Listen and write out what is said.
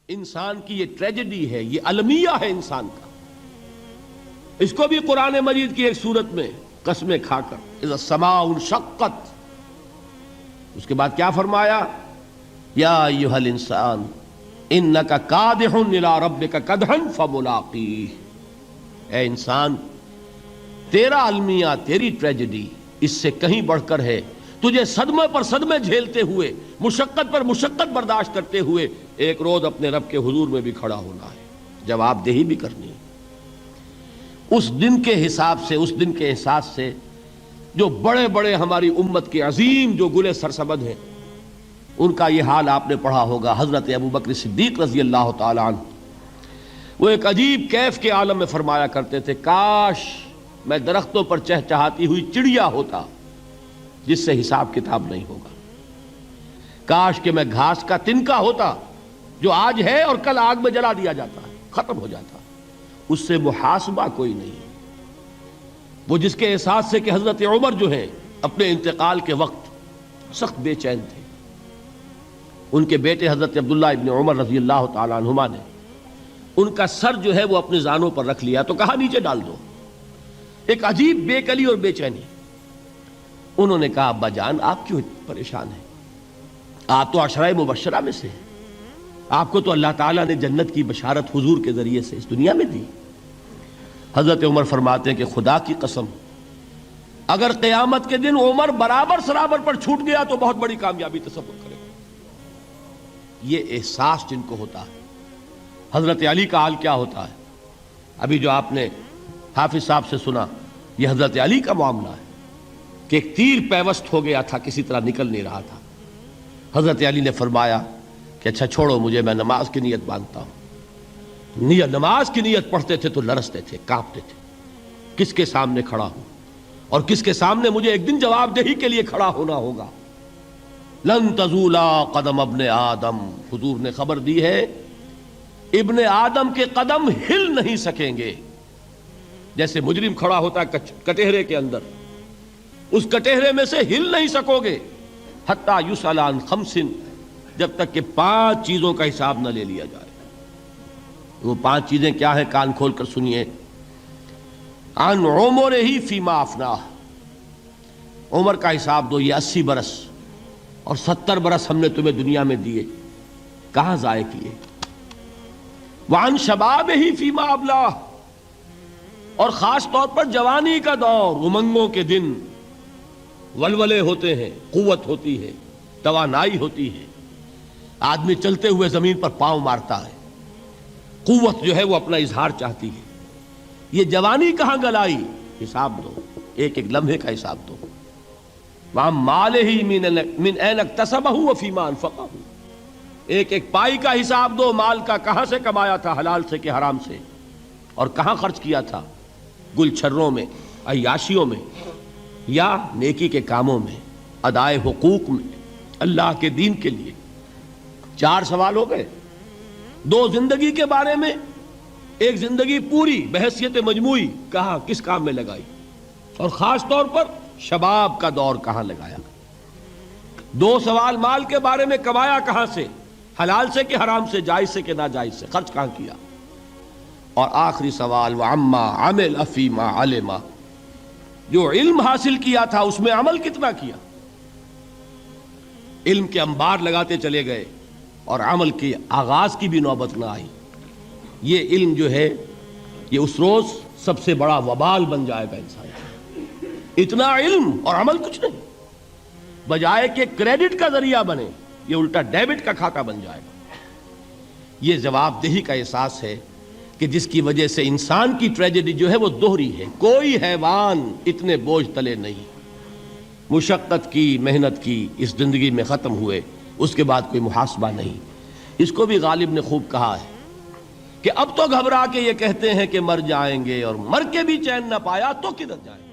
انسان کی یہ ٹریجڈی ہے، یہ المیہ ہے انسان کا. اس کو بھی قرآن مجید کی ایک سورت میں قسمیں کھا کر اذا السماء انشقت، اس کے بعد کیا فرمایا؟ یا ایھا الانسان انک کادح الی ربک کدحا فملاقیہ. اے انسان، تیرا المیہ، تیری ٹریجڈی اس سے کہیں بڑھ کر ہے. تجھے صدمے پر صدمے جھیلتے ہوئے، مشقت پر مشقت برداشت کرتے ہوئے ایک روز اپنے رب کے حضور میں بھی کھڑا ہونا ہے، جواب دہی بھی کرنی ہے. اس دن کے حساب سے، اس دن کے احساس سے جو بڑے بڑے ہماری امت کے عظیم جو گلے سرسبد ہیں، ان کا یہ حال آپ نے پڑھا ہوگا. حضرت ابوبکر صدیق رضی اللہ تعالی عنہ وہ ایک عجیب کیف کے عالم میں فرمایا کرتے تھے، کاش میں درختوں پر چہچہاتی ہوئی چڑیا ہوتا جس سے حساب کتاب نہیں ہوگا. کاش کہ میں گھاس کا تنکا ہوتا جو آج ہے اور کل آگ میں جلا دیا جاتا ہے، ختم ہو جاتا، اس سے محاسبہ کوئی نہیں. وہ جس کے احساس سے کہ حضرت عمر جو ہیں اپنے انتقال کے وقت سخت بے چین تھے. ان کے بیٹے حضرت عبداللہ ابن عمر رضی اللہ تعالی عنہما نے ان کا سر جو ہے وہ اپنے زانوں پر رکھ لیا تو کہا نیچے ڈال دو. ایک عجیب بے کلی اور بے چینی. انہوں نے کہا ابا جان آپ کیوں پریشان ہیں؟ آپ تو عشرہ مبشرہ میں سے ہیں، آپ کو تو اللہ تعالیٰ نے جنت کی بشارت حضور کے ذریعے سے اس دنیا میں دی. حضرت عمر فرماتے ہیں کہ خدا کی قسم اگر قیامت کے دن عمر برابر سرابر پر چھوٹ گیا تو بہت بڑی کامیابی تصور کرے. یہ احساس جن کو ہوتا ہے. حضرت علی کا حال کیا ہوتا ہے؟ ابھی جو آپ نے حافظ صاحب سے سنا، یہ حضرت علی کا معاملہ ہے کہ ایک تیر پیوست ہو گیا تھا، کسی طرح نکل نہیں رہا تھا. حضرت علی نے فرمایا کہ اچھا چھوڑو مجھے، میں نماز کی نیت باندھتا ہوں. نماز کی نیت پڑھتے تھے تو لرزتے تھے، کانپتے تھے. کس کے سامنے کھڑا ہوں اور کس کے سامنے مجھے ایک دن جواب دہی کے لیے کھڑا ہونا ہوگا. لن تزولا قدم ابن آدم، حضور نے خبر دی ہے ابن آدم کے قدم ہل نہیں سکیں گے. جیسے مجرم کھڑا ہوتا ہے کٹہرے کے اندر، اس کٹہرے میں سے ہل نہیں سکو گے حتی یسأل عن خمس، جب تک کہ 5 چیزوں کا حساب نہ لے لیا جائے. وہ 5 چیزیں کیا ہیں؟ کان کھول کر سنیے. عن عمرہ فیما افناہ، عمر کا حساب دو. یہ 80 برس اور 70 برس ہم نے تمہیں دنیا میں دیے، کہاں ضائع کیے؟ وعن شبابہ فیما ابلاہ، اور خاص طور پر جوانی کا دور، امنگوں کے دن، ولولے ہوتے ہیں، قوت ہوتی ہے، توانائی ہوتی ہے، آدمی چلتے ہوئے زمین پر پاؤں مارتا ہے، قوت جو ہے وہ اپنا اظہار چاہتی ہے. یہ جوانی کہاں گلائی؟ حساب دو، ایک ایک لمحے کا حساب دو. وہاں مالہ من این اکتسبہ وفیما انفقہ، ایک ایک پائی کا حساب دو. مال کا کہاں سے کمایا تھا، حلال سے کہ حرام سے، اور کہاں خرچ کیا تھا، گل چھروں میں، عیاشیوں میں، یا نیکی کے کاموں میں، ادائے حقوق میں، اللہ کے دین کے لیے. 4 سوال ہو گئے. 2 زندگی کے بارے میں، ایک زندگی پوری بحیثیت مجموعی کہاں کس کام میں لگائی، اور خاص طور پر شباب کا دور کہاں لگایا. 2 سوال مال کے بارے میں، کمایا کہاں سے، حلال سے کہ حرام سے، جائز سے کہ ناجائز سے، خرچ کہاں کیا. اور آخری سوال وعما عمل فیما علم، جو علم حاصل کیا تھا اس میں عمل کتنا کیا. علم کے انبار لگاتے چلے گئے اور عمل کے آغاز کی بھی نوبت نہ آئی. یہ علم جو ہے یہ اس روز سب سے بڑا وبال بن جائے گا انسان. اتنا علم اور عمل کچھ نہیں، بجائے کہ کریڈٹ کا ذریعہ بنے یہ الٹا ڈیبٹ کا کھاتہ بن جائے گا. یہ جواب دہی کا احساس ہے کہ جس کی وجہ سے انسان کی ٹریجڈی جو ہے وہ دوہری ہے. کوئی حیوان اتنے بوجھ تلے نہیں، مشقت کی، محنت کی، اس زندگی میں ختم ہوئے، اس کے بعد کوئی محاسبہ نہیں. اس کو بھی غالب نے خوب کہا ہے کہ اب تو گھبرا کے یہ کہتے ہیں کہ مر جائیں گے، اور مر کے بھی چین نہ پایا تو کدھر جائیں گے.